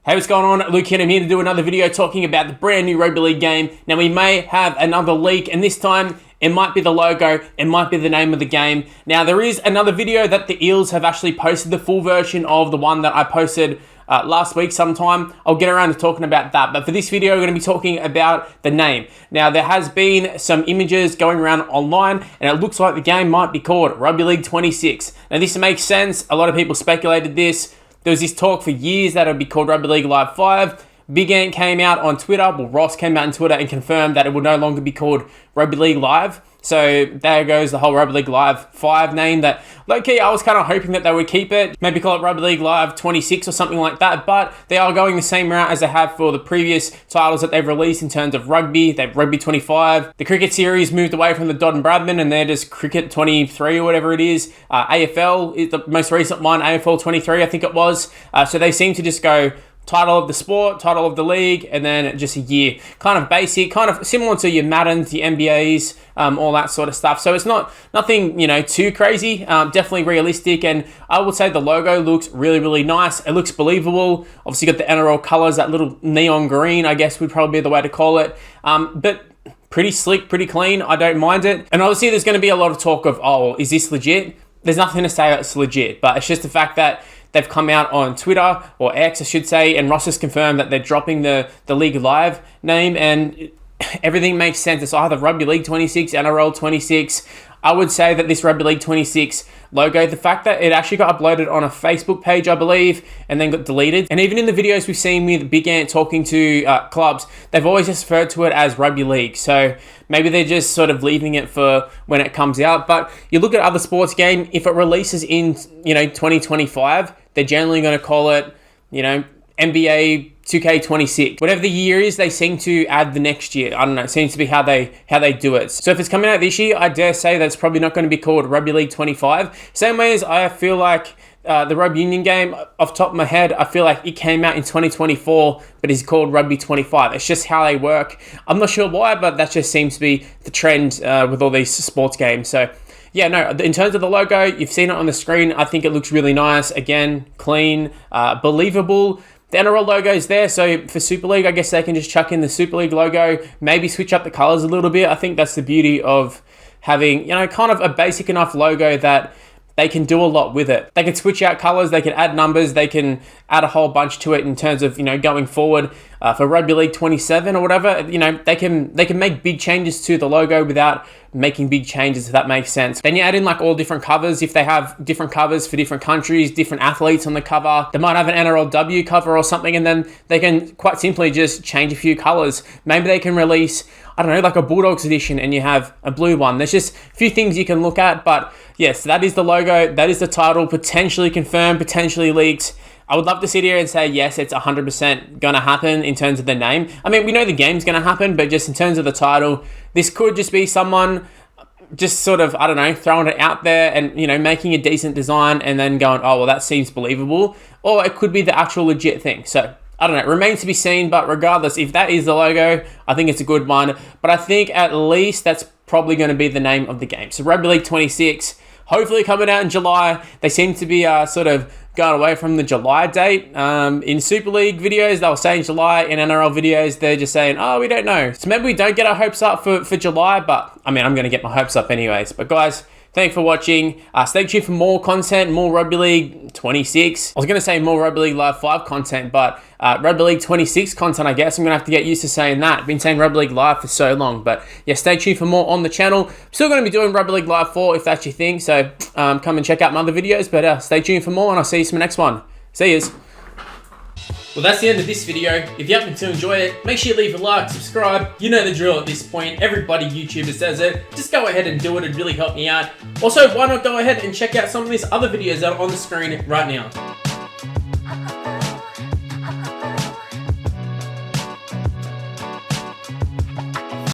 Hey, what's going on? Luke here. I'm here to do another video talking about the brand new Rugby League game. Now, we may have another leak, and this time it might be the logo, it might be the name of the game. Now, there is another video that the Eels have actually posted, the full version of the one that I posted last week sometime. I'll get around to talking about that. But for this video, we're going to be talking about the name. Now, there has been some images going around online, and it looks like the game might be called Rugby League 26. Now, this makes sense. A lot of people speculated this. There was this talk for years that it would be called Rugby League Live 5. Big Ant came out on Twitter, well, Ross came out on Twitter and confirmed that it would no longer be called Rugby League Live. So there goes the whole Rugby League Live 5 name that, low-key, I was kind of hoping that they would keep it. Maybe call it Rugby League Live 26 or something like that. But they are going the same route as they have for the previous titles that they've released in terms of rugby. They've Rugby 25. The cricket series moved away from the Dodd and Bradman, and they're just Cricket 23 or whatever it is. AFL is the most recent one, AFL 23, I think it was. So they seem to just go title of the sport, title of the league, and then just a year. Kind of basic, kind of similar to your Maddens, the NBAs, all that sort of stuff. So it's nothing, too crazy. Definitely realistic, and I would say the logo looks really, really nice. It looks believable. Obviously got the NRL colors, that little neon green, I guess would probably be the way to call it. But pretty slick, pretty clean. I don't mind it. And obviously there's going to be a lot of talk of, oh, is this legit? There's nothing to say it's legit, but it's just the fact that they've come out on Twitter, or X, I should say, and Ross has confirmed that they're dropping the League Live name, and everything makes sense. It's either Rugby League 26, NRL 26. I would say that this Rugby League 26 logo, the fact that it actually got uploaded on a Facebook page, I believe, and then got deleted. And even in the videos we've seen with Big Ant talking to clubs, they've always just referred to it as Rugby League. So maybe they're just sort of leaving it for when it comes out. But you look at other sports game, if it releases in, 2025, they're generally going to call it, NBA 2K26. Whatever the year is, they seem to add the next year. I don't know. It seems to be how they do it. So if it's coming out this year, I dare say that's probably not going to be called Rugby League 25. Same way as I feel like the Rugby Union game, off the top of my head, I feel like it came out in 2024, but is called Rugby 25. It's just how they work. I'm not sure why, but that just seems to be the trend with all these sports games. So yeah, no, in terms of the logo, you've seen it on the screen. I think it looks really nice. Again, clean, believable. The NRL logo is there, so for Super League, I guess they can just chuck in the Super League logo, maybe switch up the colors a little bit. I think that's the beauty of having, kind of a basic enough logo that they can do a lot with it. They can switch out colors, they can add numbers, they can add a whole bunch to it in terms of, going forward for Rugby League 27 or whatever. They can make big changes to the logo without making big changes, if that makes sense. Then you add in like all different covers. If they have different covers for different countries, different athletes on the cover, they might have an NRLW cover or something, and then they can quite simply just change a few colors. Maybe they can release, I don't know, like a Bulldogs edition, and you have a blue one. There's just a few things you can look at, but yes, that is the logo, that is the title, potentially confirmed, potentially leaked. I would love to sit here and say, yes, it's 100% going to happen in terms of the name. I mean, we know the game's going to happen, but just in terms of the title, this could just be someone just sort of, I don't know, throwing it out there and, making a decent design and then going, oh, well, that seems believable. Or it could be the actual legit thing. So I don't know, it remains to be seen, but regardless, if that is the logo, I think it's a good one. But I think at least that's probably going to be the name of the game. So Rugby League 26, hopefully coming out in July. They seem to be sort of going away from the July date. In Super League videos, they were saying July. In NRL videos, they're just saying, oh, we don't know. So maybe we don't get our hopes up for July, but I mean, I'm going to get my hopes up anyways. But guys, thanks for watching. Stay tuned for more content, more Rugby League 26. I was going to say more Rugby League Live 5 content, but Rugby League 26 content, I guess. I'm going to have to get used to saying that. I've been saying Rugby League Live for so long, but yeah, stay tuned for more on the channel. Still going to be doing Rugby League Live 4 if that's your thing, so come and check out my other videos, but stay tuned for more, and I'll see you in the next one. See yous. Well, that's the end of this video. If you happen to enjoy it, make sure you leave a like, subscribe. You know the drill at this point. Everybody YouTuber says it. Just go ahead and do it. It'd really help me out. Also, why not go ahead and check out some of these other videos that are on the screen right now.